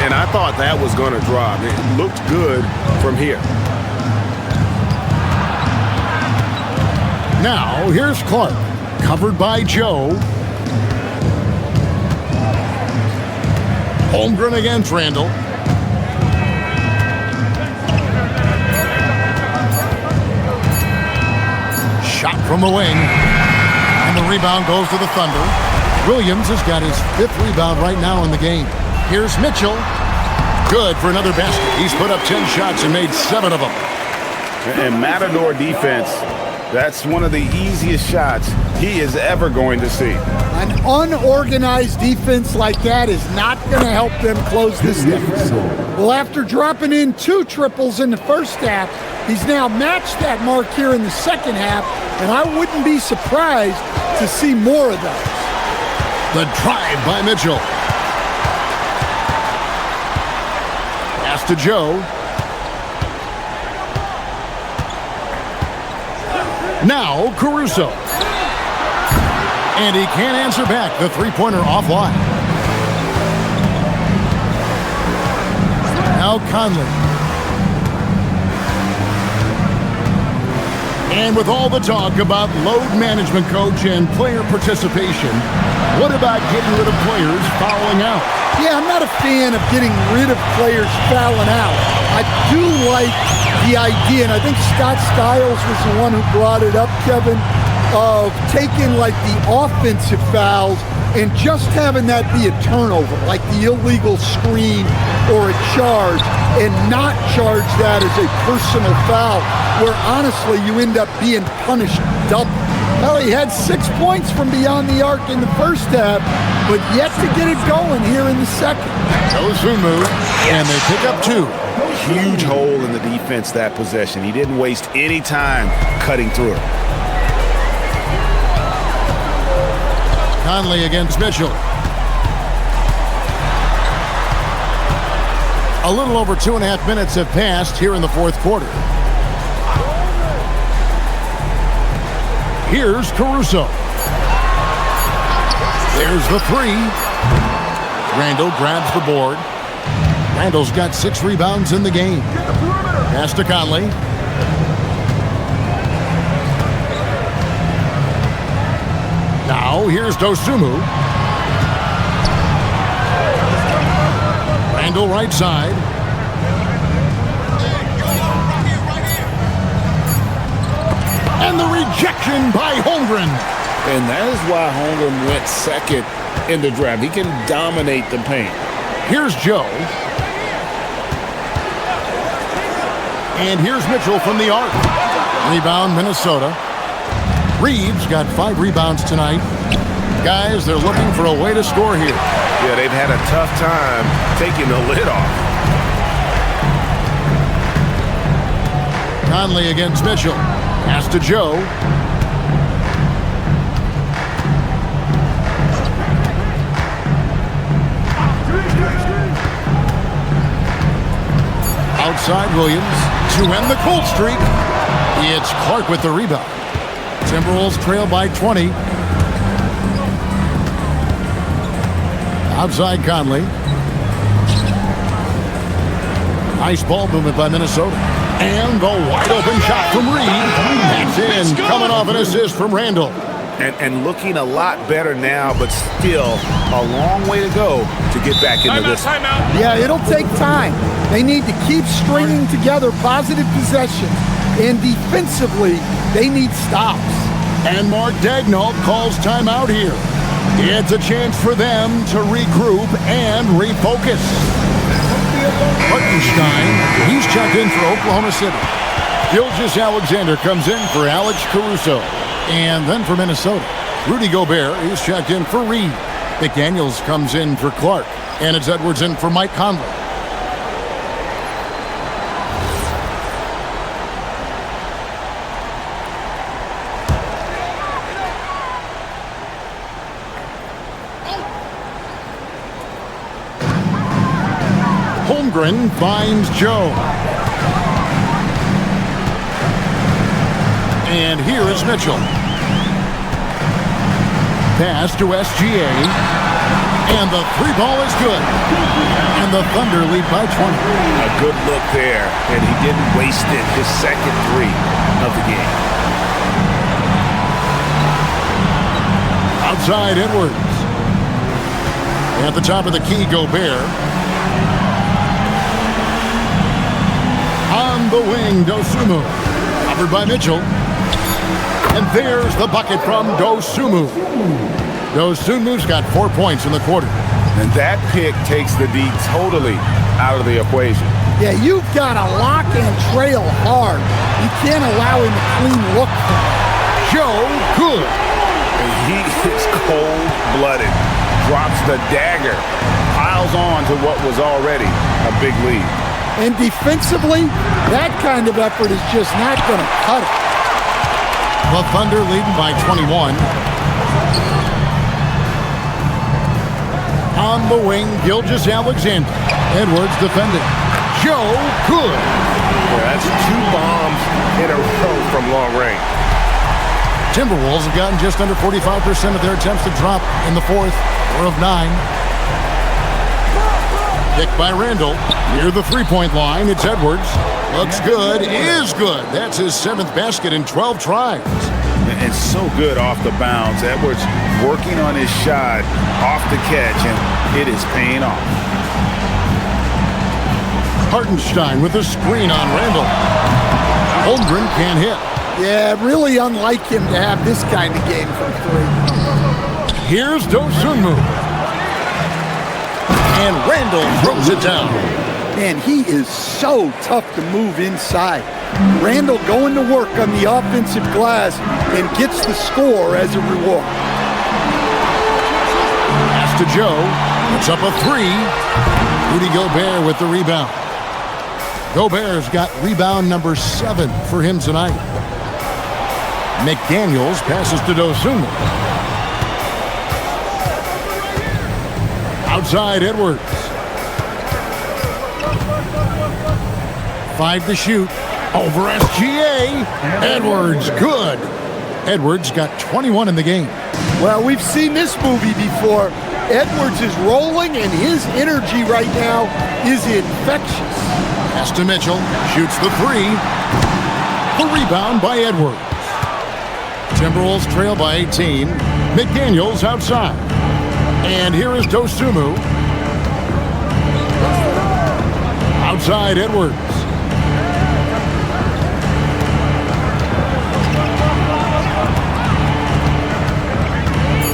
And I thought that was going to drop. It looked good from here. Now here's Clark. Covered by Joe. Holmgren against Randall. Shot from the wing. And the rebound goes to the Thunder. Williams has got his 5th rebound right now in the game. Here's Mitchell. Good for another basket. He's put up 10 shots and made 7 of them. And Matador defense, that's one of the easiest shots he is ever going to see. An unorganized defense like that is not going to help them close this deficit. Well, after dropping in 2 triples in the first half, he's now matched that mark here in the second half, and I wouldn't be surprised to see more of those. The drive by Mitchell. Pass to Joe. Now Caruso. And he can't answer back. The three-pointer offline. Now Conley. And with all the talk about load management, coach, and player participation, what about getting rid of players fouling out? Yeah, I'm not a fan of getting rid of players fouling out. I do like the idea, and I think Scott Skiles was the one who brought it up, Kevin, of taking like the offensive fouls and just having that be a turnover, like the illegal screen or a charge, and not charge that as a personal foul, where honestly you end up being punished double. Well, he had 6 points from beyond the arc in the first half, but yet to get it going here in the second. Dosunmu, and they pick up 2. Huge hole in the defense that possession. He didn't waste any time cutting through it. Conley against Mitchell. A little over 2.5 minutes have passed here in the fourth quarter. Here's Caruso. There's the 3. Randall grabs the board. Randall's got 6 rebounds in the game. Pass to Conley. Now here's Dosunmu. Randall right side. And the rejection by Holmgren. And that is why Holmgren went second in the draft. He can dominate the paint. Here's Joe. And here's Mitchell from the arc. Rebound, Minnesota. Reeves got 5 rebounds tonight. Guys, they're looking for a way to score here. Yeah, they've had a tough time taking the lid off. Conley against Mitchell. Pass to Joe. Outside Williams to end the cold streak. It's Clark with the rebound. Timberwolves trail by 20. Outside Conley. Nice ball movement by Minnesota. And the wide open shot from Reed. That's in, coming off an assist from Randall. And looking a lot better now, but still a long way to go to get back into this. Yeah, it'll take time. They need to keep stringing together positive possessions. And defensively, they need stops. And Mark Daigneault calls timeout here. It's a chance for them to regroup and refocus. Hartenstein, he's checked in for Oklahoma City. Gilgeous-Alexander comes in for Alex Caruso. And then for Minnesota, Rudy Gobert is checked in for Reed. McDaniels comes in for Clark. And it's Edwards in for Mike Conley. Holmgren finds Joe. And here is Mitchell. Pass to SGA. And the three ball is good. And the Thunder lead by 20. A good look there, and he didn't waste it. His second three of the game. Outside Edwards. At the top of the key, Gobert. On the wing, Dosunmu. Covered by Mitchell. And there's the bucket from Dosunmu. Dosunmu's got 4 points in the quarter. And that pick takes the D totally out of the equation. Yeah, you've got to lock and trail hard. You can't allow him a clean look. Joe Good. And he is cold-blooded. Drops the dagger. Piles on to what was already a big lead. And defensively, that kind of effort is just not going to cut it. The Thunder leading by 21. On the wing, Gilgeous-Alexander. Edwards defending. Joe Good. Yeah, that's 2 bombs in a row from long range. Timberwolves have gotten just under 45% of their attempts to drop in the fourth, 4 of 9. Picked by Randall. Near the three-point line, it's Edwards. Looks good, is good. That's his 7th basket in 12 tries. And so good off the bounce. Edwards working on his shot off the catch, and it is paying off. Hartenstein with a screen on Randall. Holmgren can't hit. Yeah, really unlike him to have this kind of game from 3. Here's Dosunmu. And Randall throws it down. Man, he is so tough to move inside. Randall going to work on the offensive glass and gets the score as a reward. Pass to Joe. It's up a 3. Rudy Gobert with the rebound. Gobert's got rebound number 7 for him tonight. McDaniels passes to Dosunmu. Outside Edwards. 5 to shoot. Over SGA. Edwards, good. Edwards got 21 in the game. Well, we've seen this movie before. Edwards is rolling, and his energy right now is infectious. Pass to Mitchell. Shoots the 3. The rebound by Edwards. Timberwolves trail by 18. McDaniels outside. And here is Dosunmu. Outside Edwards.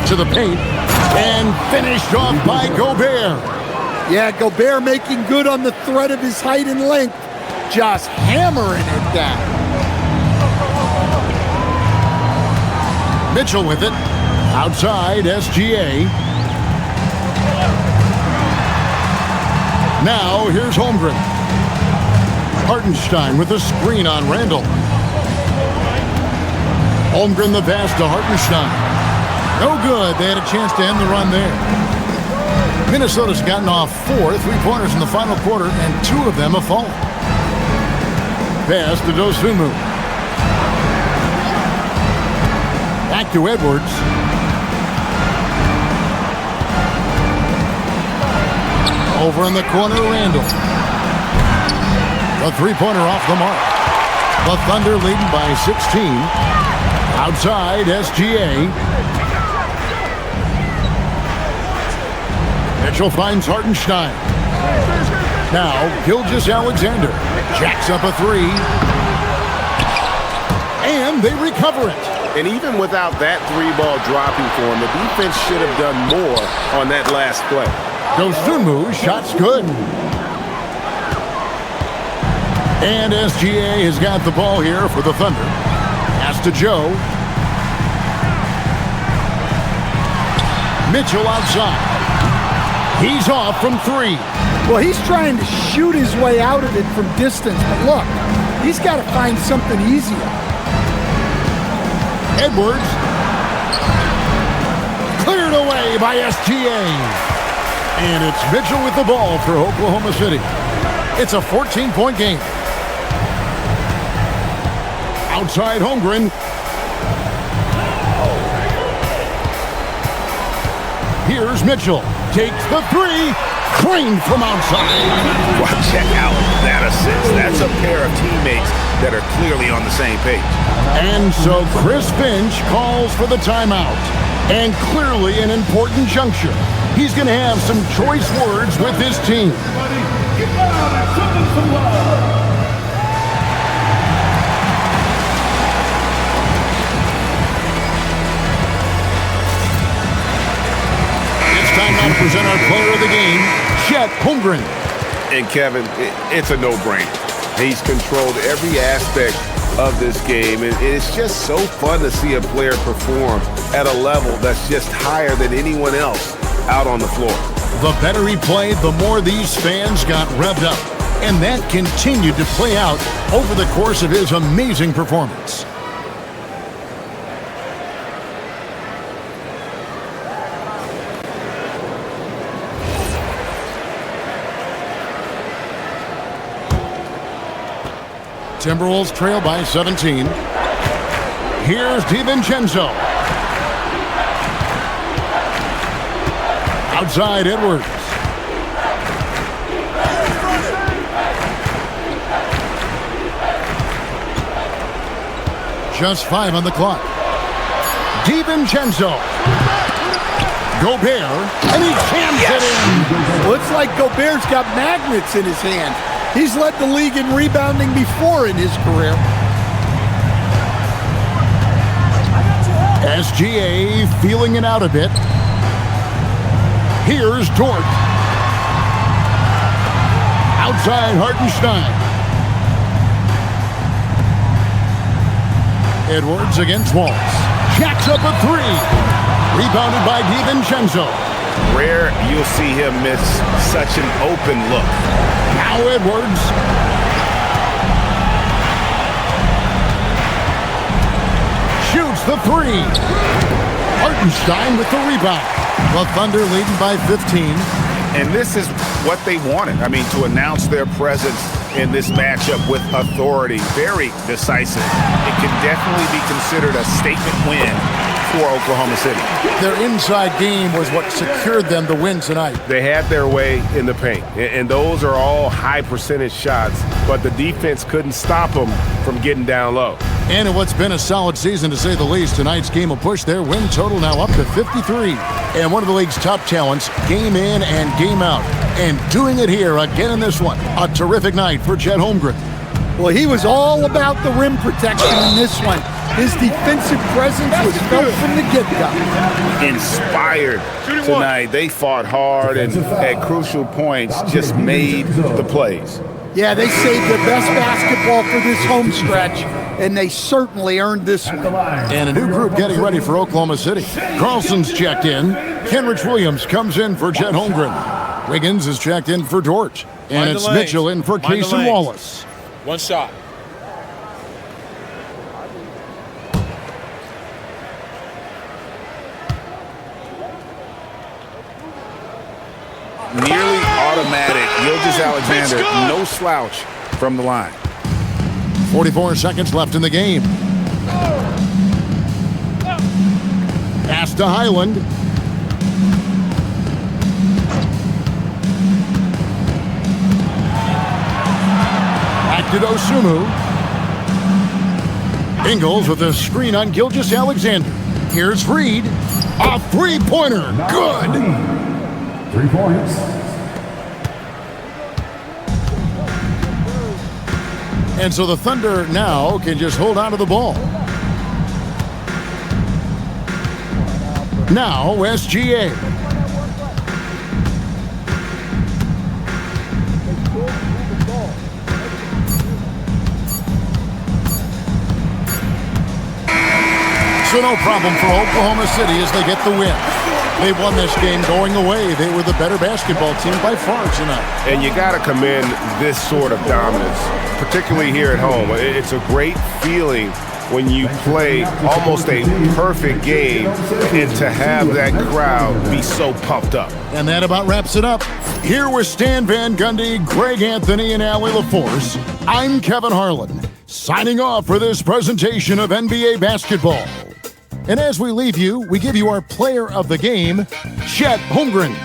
To the paint. And finished off by Gobert. Yeah, Gobert making good on the threat of his height and length. Just hammering it down. Mitchell with it. Outside SGA. Now here's Holmgren. Hartenstein with a screen on Randall. Holmgren the pass to Hartenstein. No good. They had a chance to end the run there. Minnesota's gotten off 4 3-pointers in the final quarter, and 2 of them have fallen. Pass to Dosunmu. Back to Edwards. Over in the corner, Randall. The three-pointer off the mark. The Thunder leading by 16. Outside, SGA. Mitchell finds Hartenstein. Now, Gilgeous-Alexander jacks up a three. And they recover it. And even without that three-ball dropping for him, the defense should have done more on that last play. Dosunmu, shot's good. And SGA has got the ball here for the Thunder. Pass to Joe. Mitchell outside. He's off from three. Well, he's trying to shoot his way out of it from distance, but look, he's got to find something easier. Edwards. Cleared away by SGA. And it's Mitchell with the ball for Oklahoma City. It's a 14-point game. Outside Holmgren. Here's Mitchell. Takes the three. Drained from outside. Well, check out that assist. That's a pair of teammates that are clearly on the same page. And so Chris Finch calls for the timeout. And clearly an important juncture. He's going to have some choice words with his team. It's time now to present our player of the game, Chet Holmgren. And Kevin, it's a no-brainer. He's controlled every aspect of this game, and it's just so fun to see a player perform at a level that's just higher than anyone else out on the floor. The better he played, the more these fans got revved up. And that continued to play out over the course of his amazing performance. Timberwolves trail by 17. Here's DiVincenzo. Outside Edwards. Just 5 on the clock. DiVincenzo. Gobert, and he jams it in. Looks like Gobert's got magnets in his hand. He's led the league in rebounding before in his career. SGA feeling it out a bit. Here's Dort. Outside Hartenstein. Edwards against Walls. Jacks up a three. Rebounded by DiVincenzo. Rare you'll see him miss such an open look. Now Edwards. Shoots the three. Hartenstein with the rebound. The Thunder leading by 15. And this is what they wanted. I mean, to announce their presence in this matchup with authority. Very decisive. It can definitely be considered a statement win for Oklahoma City. Their inside game was what secured them the win tonight. They had their way in the paint, and those are all high percentage shots, but the defense couldn't stop them from getting down low. And in what's been a solid season, to say the least, tonight's game will push their win total now up to 53. And one of the league's top talents, game in and game out. And doing it here again in this one. A terrific night for Chet Holmgren. Well, he was all about the rim protection in this one. His defensive presence was felt from the get-go. Inspired tonight. They fought hard and at crucial points just made the plays. Yeah, they saved their best basketball for this home stretch, and they certainly earned this one. And a new group getting ready for Oklahoma City. Carlson's checked in. Kenrich Williams comes in for Chet Holmgren. Wiggins is checked in for Dort. And it's Mitchell in for Cason Wallace. One shot. Nearly automatic. Gilgeous-Alexander, no slouch from the line. 44 seconds left in the game. Pass to Highland. Back to Dosunmu. Ingles with a screen on Gilgeous-Alexander. Here's Reed. A three-pointer. Good. 3 points. And so the Thunder now can just hold on to the ball. Now SGA. So no problem for Oklahoma City as they get the win. They won this game going away. They were the better basketball team by far tonight. And you got to commend this sort of dominance, particularly here at home. It's a great feeling when you play almost a perfect game and to have that crowd be so pumped up. And that about wraps it up. Here with Stan Van Gundy, Greg Anthony, and Allie LaForce, I'm Kevin Harlan, signing off for this presentation of NBA basketball. And as we leave you, we give you our player of the game, Chet Holmgren.